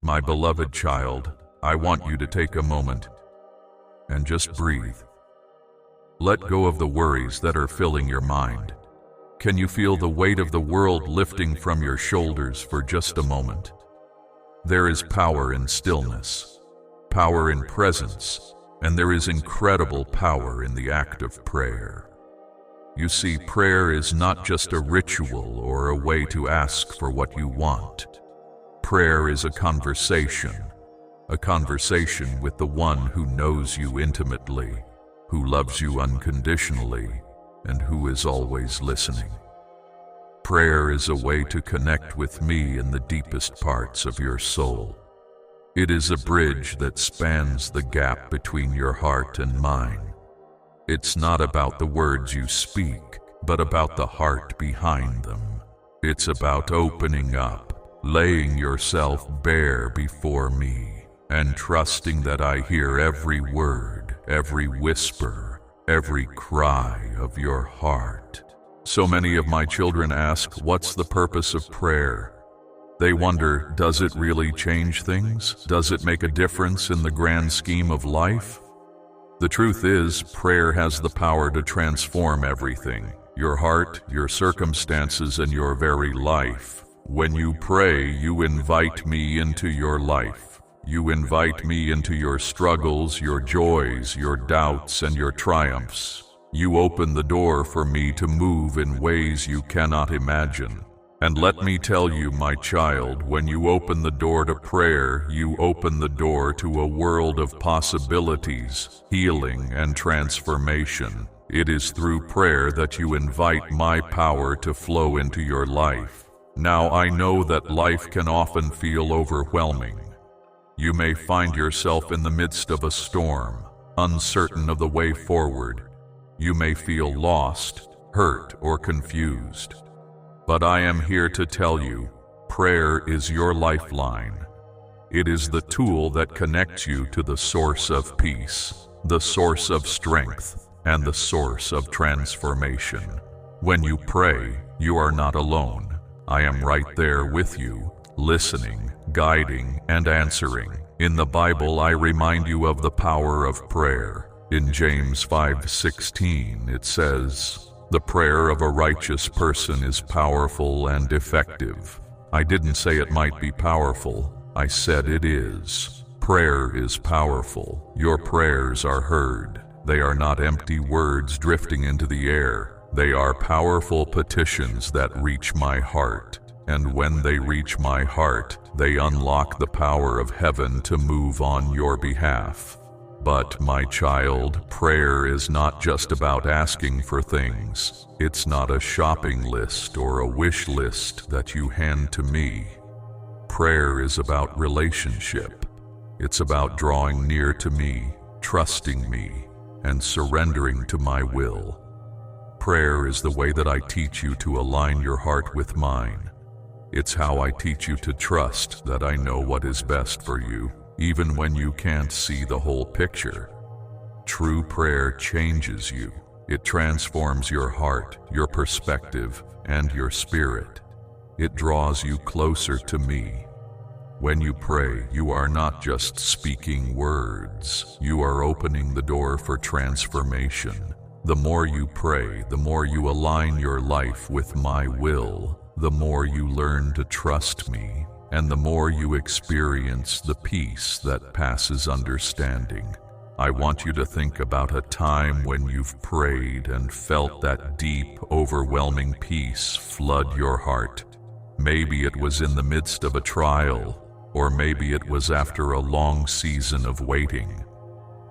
My beloved child, I want you to take a moment and just breathe. Let go of the worries that are filling your mind. Can you feel the weight of the world lifting from your shoulders for just a moment? There is power in stillness, power in presence, and there is incredible power in the act of prayer. You see, prayer is not just a ritual or a way to ask for what you want. Prayer is a conversation with the one who knows you intimately, who loves you unconditionally, and who is always listening. Prayer is a way to connect with me in the deepest parts of your soul. It is a bridge that spans the gap between your heart and mine. It's not about the words you speak, but about the heart behind them. It's about opening up, laying yourself bare before me, and trusting that I hear every word, every whisper, every cry of your heart. So many of my children ask, what's the purpose of prayer? They wonder, does it really change things? Does it make a difference in the grand scheme of life? The truth is, prayer has the power to transform everything. Your heart, your circumstances, and your very life. When you pray, you invite me into your life. You invite me into your struggles, your joys, your doubts, and your triumphs. You open the door for me to move in ways you cannot imagine. And let me tell you, my child, when you open the door to prayer, you open the door to a world of possibilities, healing, and transformation. It is through prayer that you invite my power to flow into your life. Now, I know that life can often feel overwhelming. You may find yourself in the midst of a storm, uncertain of the way forward. You may feel lost, hurt, or confused. But I am here to tell you, prayer is your lifeline. It is the tool that connects you to the source of peace, the source of strength, and the source of transformation. When you pray, you are not alone. I am right there with you, listening, guiding, and answering. In the Bible, I remind you of the power of prayer. In James 5:16, it says, "The prayer of a righteous person is powerful and effective." I didn't say it might be powerful. I said it is. Prayer is powerful. Your prayers are heard. They are not empty words drifting into the air. They are powerful petitions that reach my heart. And when they reach my heart, they unlock the power of heaven to move on your behalf. But, my child, prayer is not just about asking for things. It's not a shopping list or a wish list that you hand to me. Prayer is about relationship. It's about drawing near to me, trusting me, and surrendering to my will. Prayer is the way that I teach you to align your heart with mine. It's how I teach you to trust that I know what is best for you, even when you can't see the whole picture. True prayer changes you. It transforms your heart, your perspective, and your spirit. It draws you closer to me. When you pray, you are not just speaking words. You are opening the door for transformation. The more you pray, the more you align your life with my will. The more you learn to trust me, and the more you experience the peace that passes understanding. I want you to think about a time when you've prayed and felt that deep, overwhelming peace flood your heart. Maybe it was in the midst of a trial, or maybe it was after a long season of waiting.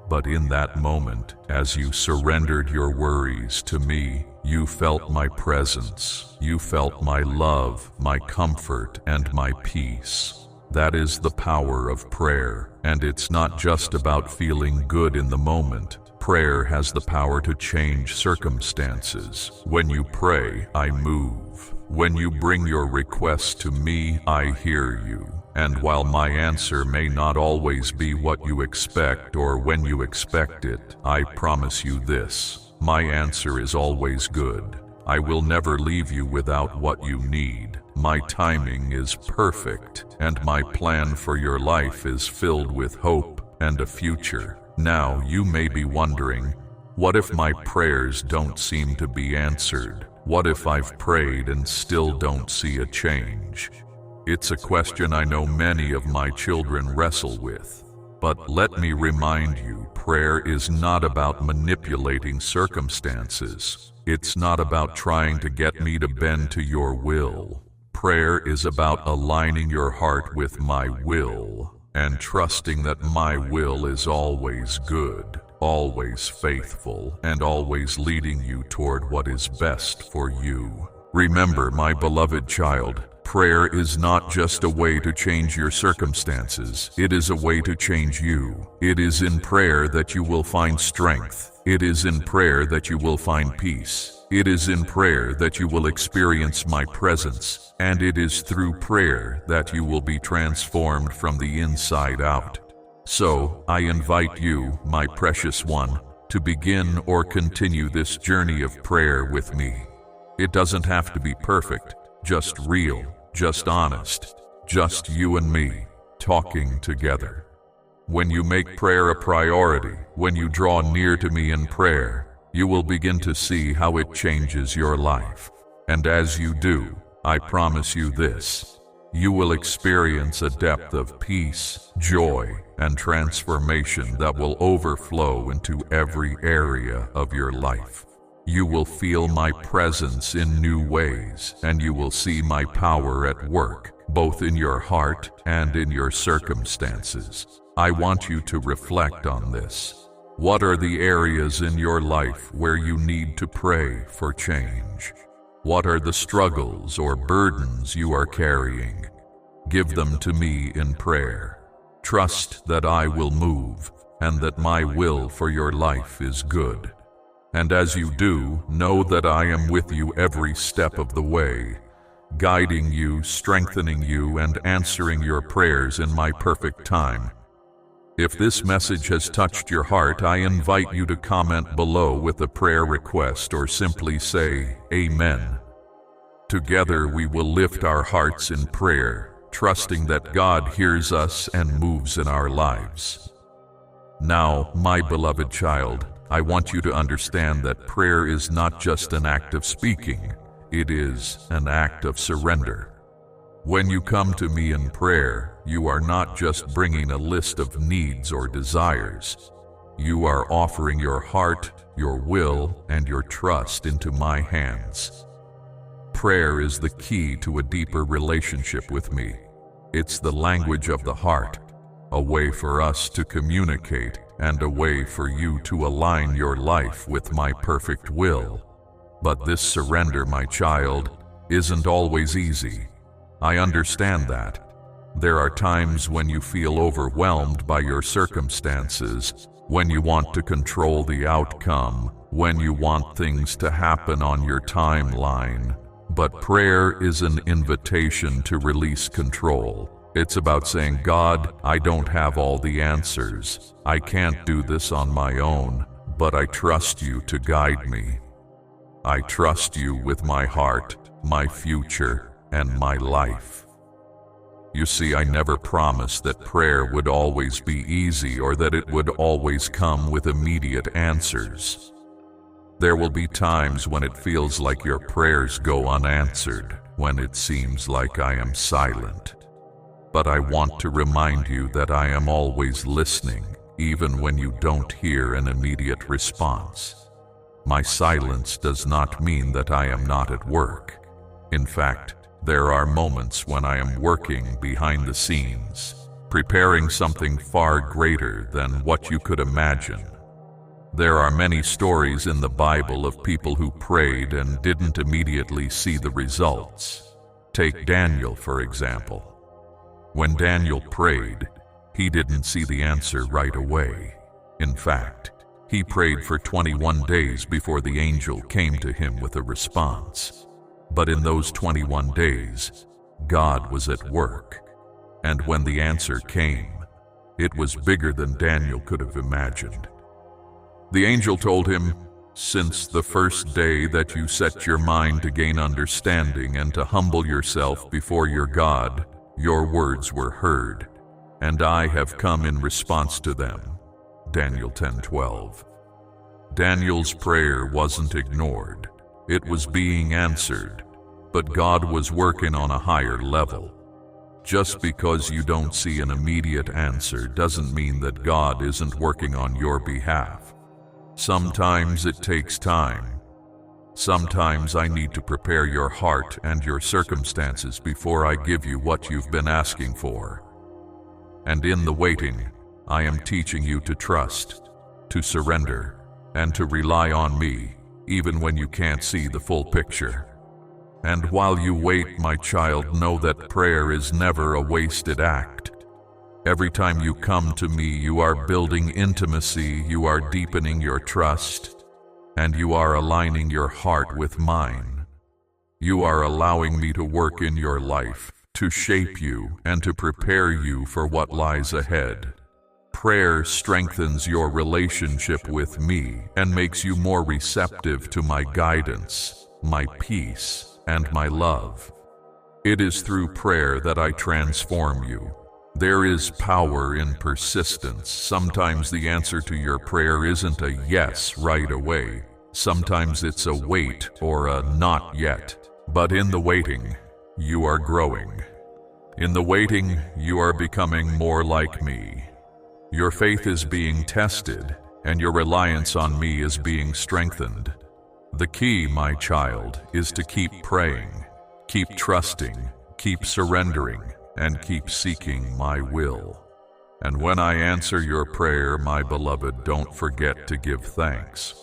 But in that moment, as you surrendered your worries to me, you felt my presence. You felt my love, my comfort, and my peace. That is the power of prayer, and it's not just about feeling good in the moment. Prayer has the power to change circumstances. When you pray, I move. When you bring your requests to me, I hear you. And while my answer may not always be what you expect or when you expect it, I promise you this: my answer is always good. I will never leave you without what you need. My timing is perfect, and my plan for your life is filled with hope and a future. Now you may be wondering, what if my prayers don't seem to be answered? What if I've prayed and still don't see a change? It's a question I know many of my children wrestle with. But let me remind you, prayer is not about manipulating circumstances. It's not about trying to get me to bend to your will. Prayer is about aligning your heart with my will and trusting that my will is always good, always faithful, and always leading you toward what is best for you. Remember, my beloved child, prayer is not just a way to change your circumstances. It is a way to change you. It is in prayer that you will find strength. It is in prayer that you will find peace. It is in prayer that you will experience my presence. And it is through prayer that you will be transformed from the inside out. So, I invite you, my precious one, to begin or continue this journey of prayer with me. It doesn't have to be perfect, just real, just honest, just you and me, talking together. When you make prayer a priority, when you draw near to me in prayer, you will begin to see how it changes your life. And as you do, I promise you this, you will experience a depth of peace, joy, and transformation that will overflow into every area of your life. You will feel my presence in new ways, and you will see my power at work, both in your heart and in your circumstances. I want you to reflect on this. What are the areas in your life where you need to pray for change? What are the struggles or burdens you are carrying? Give them to me in prayer. Trust that I will move, and that my will for your life is good. And as you do, know that I am with you every step of the way, guiding you, strengthening you, and answering your prayers in my perfect time. If this message has touched your heart, I invite you to comment below with a prayer request or simply say, Amen. Together we will lift our hearts in prayer, trusting that God hears us and moves in our lives. Now, my beloved child, I want you to understand that prayer is not just an act of speaking, it is an act of surrender. When you come to me in prayer, you are not just bringing a list of needs or desires. You are offering your heart, your will, and your trust into my hands. Prayer is the key to a deeper relationship with me. It's the language of the heart, a way for us to communicate and a way for you to align your life with my perfect will. But this surrender, my child, isn't always easy. I understand that. There are times when you feel overwhelmed by your circumstances, when you want to control the outcome, when you want things to happen on your timeline. But prayer is an invitation to release control. It's about saying, God, I don't have all the answers. I can't do this on my own, but I trust you to guide me. I trust you with my heart, my future, and my life. You see, I never promised that prayer would always be easy or that it would always come with immediate answers. There will be times when it feels like your prayers go unanswered, when it seems like I am silent. But I want to remind you that I am always listening, even when you don't hear an immediate response. My silence does not mean that I am not at work. In fact, there are moments when I am working behind the scenes, preparing something far greater than what you could imagine. There are many stories in the Bible of people who prayed and didn't immediately see the results. Take Daniel, for example. When Daniel prayed, he didn't see the answer right away. In fact, he prayed for 21 days before the angel came to him with a response. But in those 21 days, God was at work. And when the answer came, it was bigger than Daniel could have imagined. The angel told him, Since the first day that you set your mind to gain understanding and to humble yourself before your God, your words were heard, and I have come in response to them. Daniel 10:12. Daniel's prayer wasn't ignored. It was being answered, but God was working on a higher level. Just because you don't see an immediate answer doesn't mean that God isn't working on your behalf. Sometimes it takes time. Sometimes I need to prepare your heart and your circumstances before I give you what you've been asking for. And in the waiting, I am teaching you to trust, to surrender, and to rely on me, even when you can't see the full picture. And while you wait, my child, know that prayer is never a wasted act. Every time you come to me, you are building intimacy, you are deepening your trust, and you are aligning your heart with mine. You are allowing me to work in your life, to shape you, and to prepare you for what lies ahead. Prayer strengthens your relationship with me and makes you more receptive to my guidance, my peace, and my love. It is through prayer that I transform you. There is power in persistence. Sometimes the answer to your prayer isn't a yes right away. Sometimes it's a wait or a not yet. But in the waiting, you are growing. In the waiting, you are becoming more like me. Your faith is being tested, and your reliance on me is being strengthened. The key, my child, is to keep praying, keep trusting, keep surrendering, and keep seeking my will. And when I answer your prayer, my beloved, don't forget to give thanks.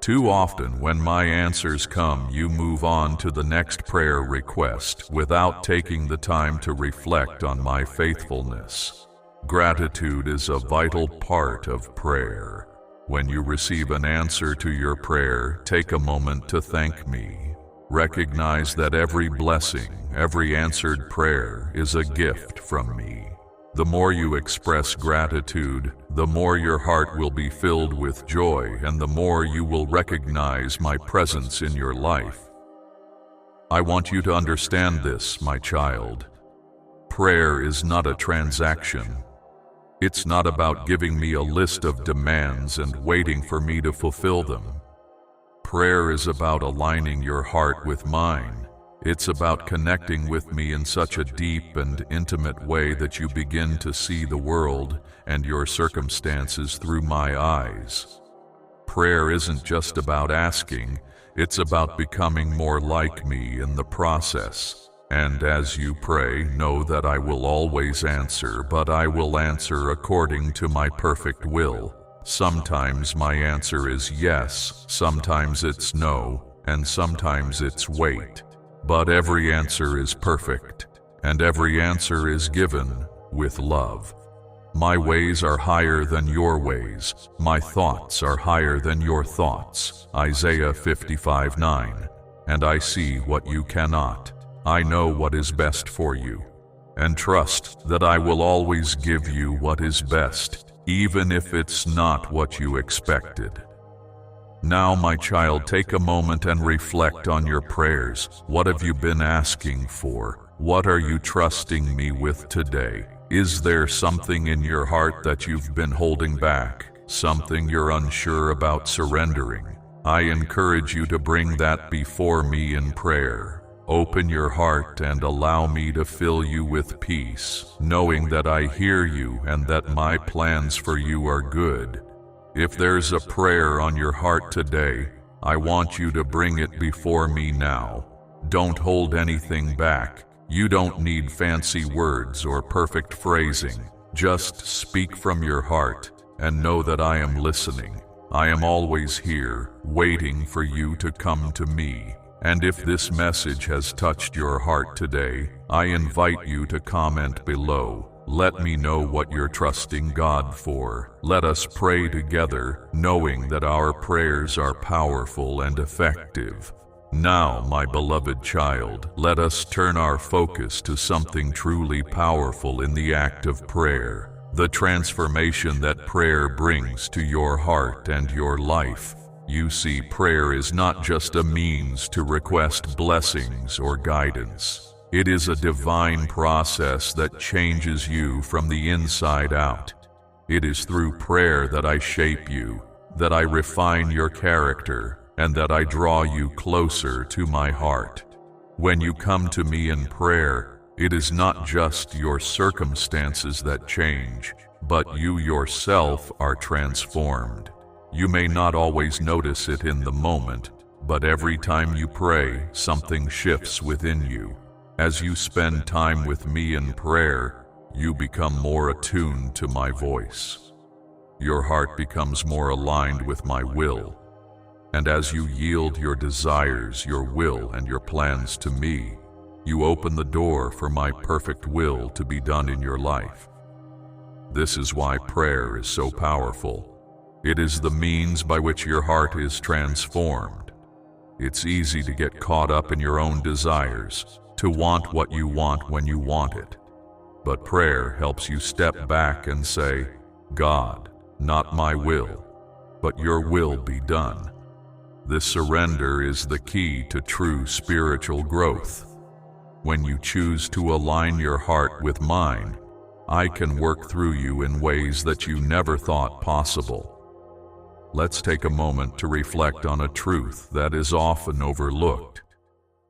Too often, when my answers come, you move on to the next prayer request without taking the time to reflect on my faithfulness. Gratitude is a vital part of prayer. When you receive an answer to your prayer, take a moment to thank me. Recognize that every blessing, every answered prayer is a gift from me. The more you express gratitude, the more your heart will be filled with joy, and the more you will recognize my presence in your life. I want you to understand this, my child. Prayer is not a transaction. It's not about giving me a list of demands and waiting for me to fulfill them. Prayer is about aligning your heart with mine. It's about connecting with me in such a deep and intimate way that you begin to see the world and your circumstances through my eyes. Prayer isn't just about asking, it's about becoming more like me in the process. And as you pray, know that I will always answer, but I will answer according to my perfect will. Sometimes my answer is yes, sometimes it's no, and sometimes it's wait. But every answer is perfect, and every answer is given with love. My ways are higher than your ways. My thoughts are higher than your thoughts. Isaiah 55:9. And I see what you cannot. I know what is best for you. And trust that I will always give you what is best, even if it's not what you expected. Now, my child, take a moment and reflect on your prayers. What have you been asking for? What are you trusting me with today? Is there something in your heart that you've been holding back? Something you're unsure about surrendering? I encourage you to bring that before me in prayer. Open your heart and allow me to fill you with peace, knowing that I hear you and that my plans for you are good. If there's a prayer on your heart today, I want you to bring it before me now. Don't hold anything back. You don't need fancy words or perfect phrasing. Just speak from your heart and know that I am listening. I am always here, waiting for you to come to me. And if this message has touched your heart today, I invite you to comment below. Let me know what you're trusting God for. Let us pray together, knowing that our prayers are powerful and effective. Now, my beloved child, let us turn our focus to something truly powerful in the act of prayer, the transformation that prayer brings to your heart and your life. You see, prayer is not just a means to request blessings or guidance. It is a divine process that changes you from the inside out. It is through prayer that I shape you, that I refine your character, and that I draw you closer to my heart. When you come to me in prayer, it is not just your circumstances that change, but you yourself are transformed. You may not always notice it in the moment, but every time you pray, something shifts within you. As you spend time with me in prayer, you become more attuned to my voice. Your heart becomes more aligned with my will. And as you yield your desires, your will, and your plans to me, you open the door for my perfect will to be done in your life. This is why prayer is so powerful. It is the means by which your heart is transformed. It's easy to get caught up in your own desires, to want what you want when you want it. But prayer helps you step back and say, God, not my will, but your will be done. This surrender is the key to true spiritual growth. When you choose to align your heart with mine, I can work through you in ways that you never thought possible. Let's take a moment to reflect on a truth that is often overlooked.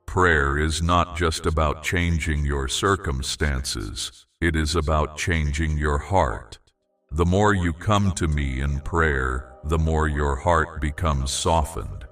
Prayer is not just about changing your circumstances, it is about changing your heart. The more you come to me in prayer, the more your heart becomes softened.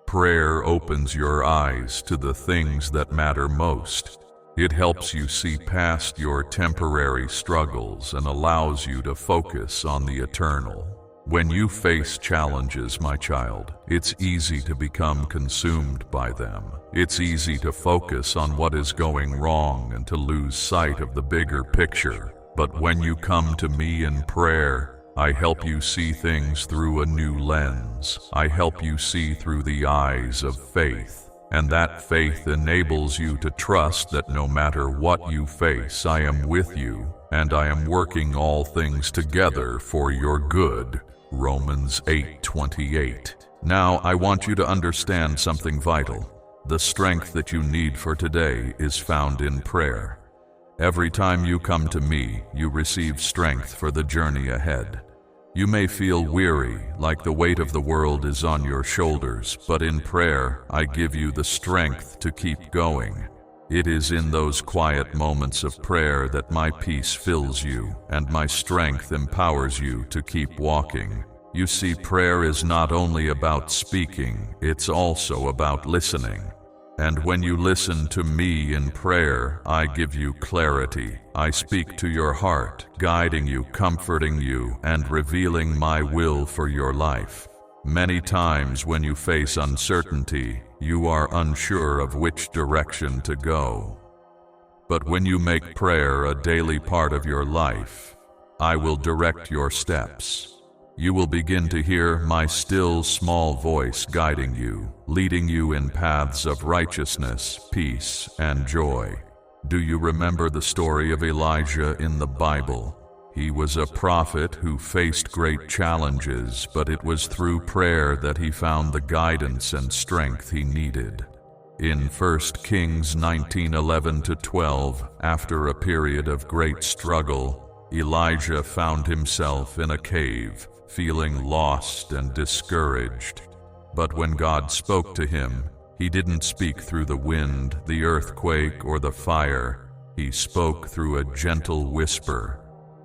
Prayer opens your eyes to the things that matter most. It helps you see past your temporary struggles and allows you to focus on the eternal. When you face challenges, my child, it's easy to become consumed by them. It's easy to focus on what is going wrong and to lose sight of the bigger picture. But when you come to me in prayer, I help you see things through a new lens. I help you see through the eyes of faith. And that faith enables you to trust that no matter what you face, I am with you, and I am working all things together for your good. Romans 8:28. Now, I want you to understand something vital. The strength that you need for today is found in prayer. Every time you come to me, you receive strength for the journey ahead. You may feel weary, like the weight of the world is on your shoulders, but in prayer, I give you the strength to keep going. It is in those quiet moments of prayer that my peace fills you, and my strength empowers you to keep walking. You see, prayer is not only about speaking, it's also about listening. And when you listen to me in prayer, I give you clarity. I speak to your heart, guiding you, comforting you, and revealing my will for your life. Many times when you face uncertainty, you are unsure of which direction to go. But when you make prayer a daily part of your life, I will direct your steps. You will begin to hear my still small voice guiding you, leading you in paths of righteousness, peace, and joy. Do you remember the story of Elijah in the Bible? He was a prophet who faced great challenges, but it was through prayer that he found the guidance and strength he needed. In 1 Kings 19:11-12, after a period of great struggle, Elijah found himself in a cave, feeling lost and discouraged. But when God spoke to him, he didn't speak through the wind, the earthquake, or the fire. He spoke through a gentle whisper.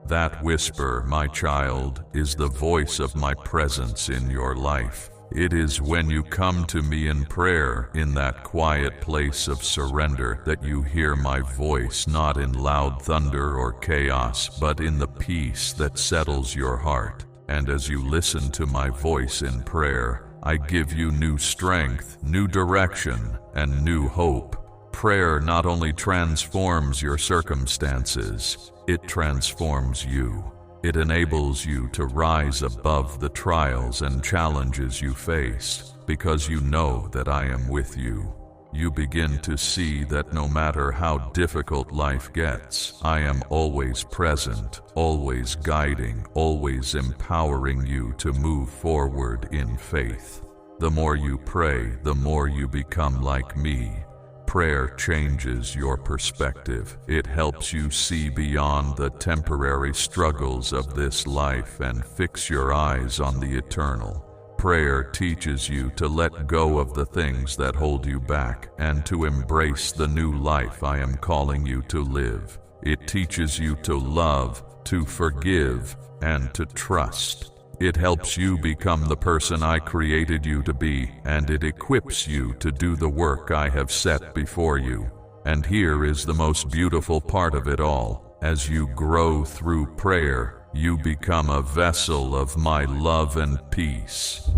That whisper, my child, is the voice of my presence in your life. It is when you come to me in prayer, in that quiet place of surrender, that you hear my voice, not in loud thunder or chaos, but in the peace that settles your heart. And as you listen to my voice in prayer, I give you new strength, new direction, and new hope. Prayer not only transforms your circumstances, it transforms you. It enables you to rise above the trials and challenges you face, because you know that I am with you. You begin to see that no matter how difficult life gets, I am always present, always guiding, always empowering you to move forward in faith. The more you pray, the more you become like me. Prayer changes your perspective. It helps you see beyond the temporary struggles of this life and fix your eyes on the eternal. Prayer teaches you to let go of the things that hold you back and to embrace the new life I am calling you to live. It teaches you to love, to forgive, and to trust. It helps you become the person I created you to be, and it equips you to do the work I have set before you. And here is the most beautiful part of it all. As you grow through prayer, you become a vessel of my love and peace.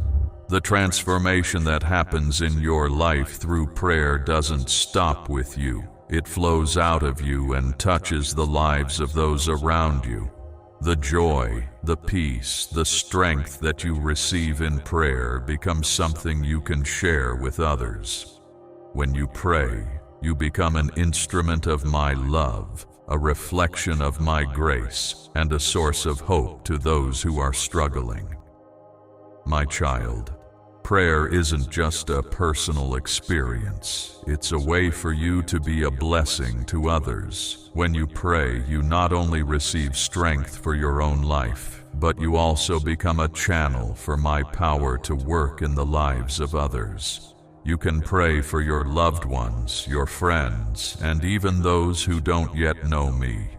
The transformation that happens in your life through prayer doesn't stop with you. It flows out of you and touches the lives of those around you. The joy, the peace, the strength that you receive in prayer becomes something you can share with others. When you pray, you become an instrument of my love, a reflection of my grace, and a source of hope to those who are struggling. My child, prayer isn't just a personal experience. It's a way for you to be a blessing to others. When you pray, you not only receive strength for your own life, but you also become a channel for my power to work in the lives of others. You can pray for your loved ones, your friends, and even those who don't yet know me.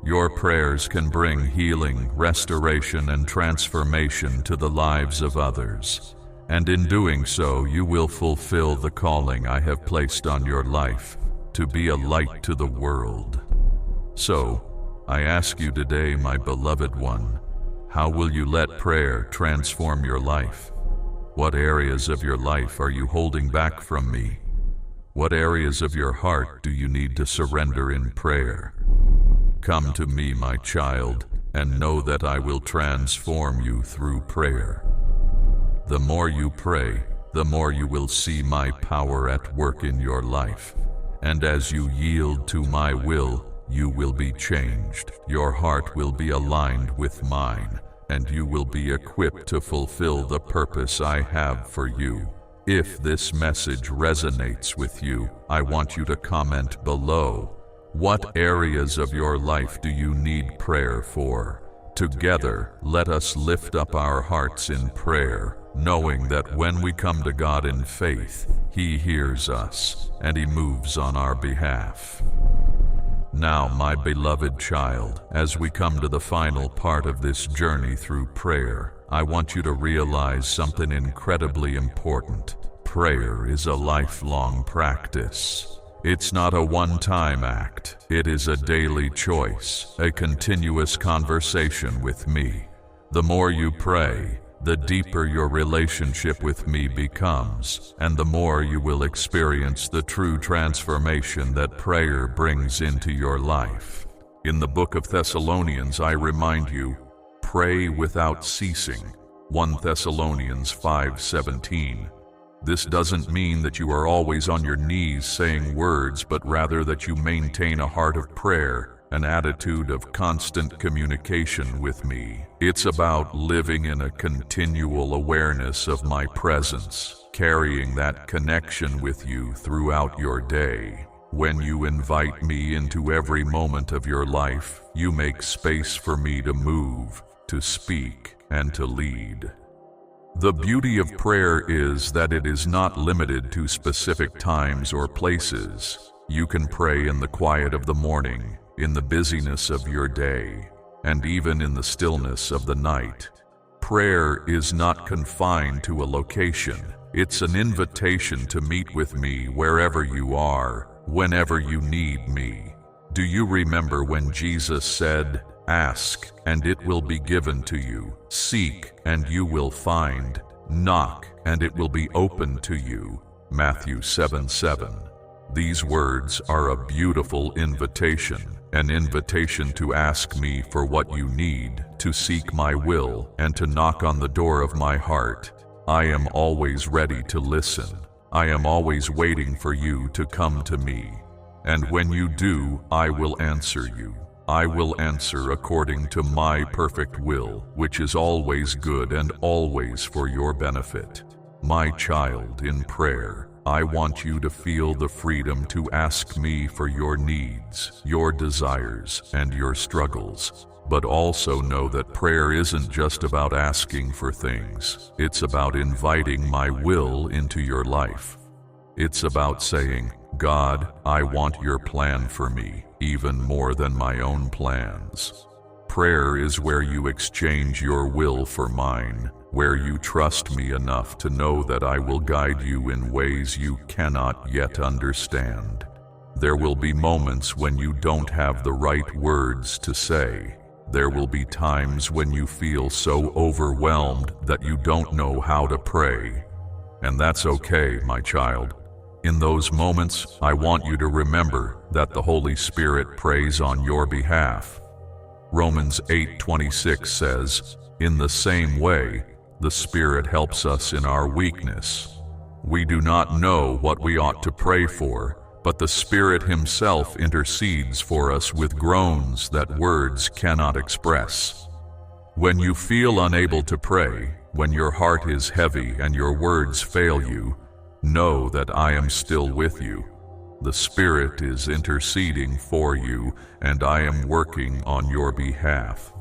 Your prayers can bring healing, restoration, and transformation to the lives of others. And in doing so, you will fulfill the calling I have placed on your life, to be a light to the world. So, I ask you today, my beloved one, how will you let prayer transform your life? What areas of your life are you holding back from me? What areas of your heart do you need to surrender in prayer? Come to me, my child, and know that I will transform you through prayer. The more you pray, the more you will see my power at work in your life. And as you yield to my will, you will be changed. Your heart will be aligned with mine, and you will be equipped to fulfill the purpose I have for you. If this message resonates with you, I want you to comment below. What areas of your life do you need prayer for? Together, let us lift up our hearts in prayer, knowing that when we come to God in faith, He hears us, and He moves on our behalf. Now, my beloved child, as we come to the final part of this journey through prayer, I want you to realize something incredibly important. Prayer is a lifelong practice. It's not a one-time act. It is a daily choice, a continuous conversation with me. The more you pray, the deeper your relationship with me becomes, and the more you will experience the true transformation that prayer brings into your life. In the book of Thessalonians, I remind you, pray without ceasing. 1 Thessalonians 5:17. This doesn't mean that you are always on your knees saying words, but rather that you maintain a heart of prayer, an attitude of constant communication with me. It's about living in a continual awareness of my presence, carrying that connection with you throughout your day. When you invite me into every moment of your life, you make space for me to move, to speak, and to lead. The beauty of prayer is that it is not limited to specific times or places. You can pray in the quiet of the morning, in the busyness of your day, and even in the stillness of the night. Prayer is not confined to a location. It's an invitation to meet with me wherever you are, whenever you need me. Do you remember when Jesus said, "Ask, and it will be given to you. Seek, and you will find. Knock, and it will be opened to you." Matthew 7:7. These words are a beautiful invitation, an invitation to ask me for what you need, to seek my will, and to knock on the door of my heart. I am always ready to listen. I am always waiting for you to come to me. And when you do, I will answer you. I will answer according to my perfect will, which is always good and always for your benefit. My child, in prayer, I want you to feel the freedom to ask me for your needs, your desires, and your struggles. But also know that prayer isn't just about asking for things. It's about inviting my will into your life. It's about saying, God, I want your plan for me, even more than my own plans. Prayer is where you exchange your will for mine, where you trust me enough to know that I will guide you in ways you cannot yet understand. There will be moments when you don't have the right words to say. There will be times when you feel so overwhelmed that you don't know how to pray. And that's okay, my child. In those moments, I want you to remember that the Holy Spirit prays on your behalf. Romans 8:26 says, "In the same way, the Spirit helps us in our weakness. We do not know what we ought to pray for, but the Spirit Himself intercedes for us with groans that words cannot express." When you feel unable to pray, when your heart is heavy and your words fail you, know that I am still with you. The Spirit is interceding for you, and I am working on your behalf.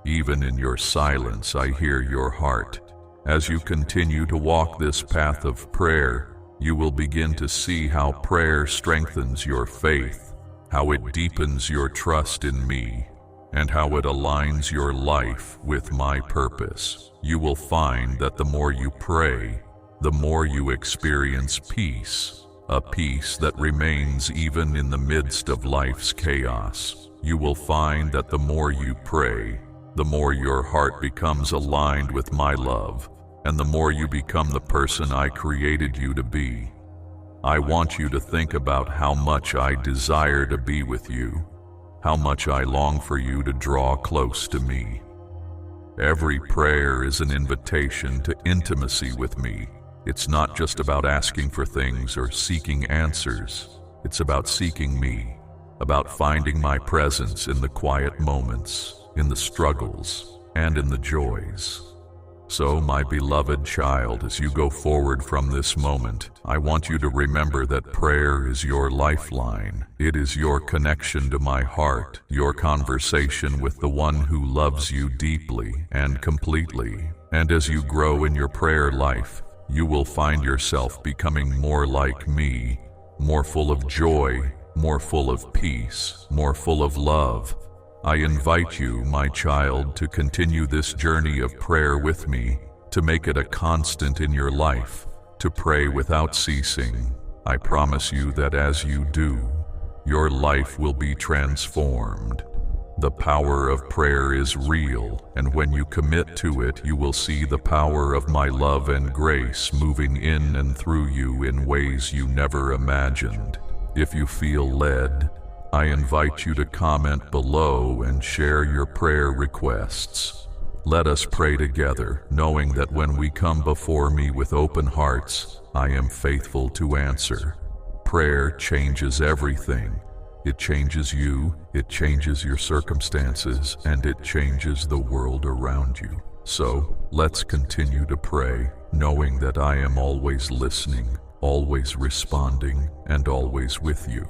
Even in your silence, I hear your heart. As you continue to walk this path of prayer, you will begin to see how prayer strengthens your faith, how it deepens your trust in me, and how it aligns your life with my purpose. You will find that the more you pray, the more you experience peace, a peace that remains even in the midst of life's chaos. You will find that the more you pray, the more your heart becomes aligned with my love, and the more you become the person I created you to be. I want you to think about how much I desire to be with you, how much I long for you to draw close to me. Every prayer is an invitation to intimacy with me. It's not just about asking for things or seeking answers. It's about seeking me, about finding my presence in the quiet moments, in the struggles, and in the joys. So, my beloved child, as you go forward from this moment, I want you to remember that prayer is your lifeline. It is your connection to my heart, your conversation with the one who loves you deeply and completely. And as you grow in your prayer life, you will find yourself becoming more like me, more full of joy, more full of peace, more full of love. I invite you, my child, to continue this journey of prayer with me, to make it a constant in your life, to pray without ceasing. I promise you that as you do, your life will be transformed. The power of prayer is real, and when you commit to it, you will see the power of my love and grace moving in and through you in ways you never imagined. If you feel led, I invite you to comment below and share your prayer requests. Let us pray together, knowing that when we come before me with open hearts, I am faithful to answer. Prayer changes everything. It changes you, it changes your circumstances, and it changes the world around you. So, let's continue to pray, knowing that I am always listening, always responding, and always with you.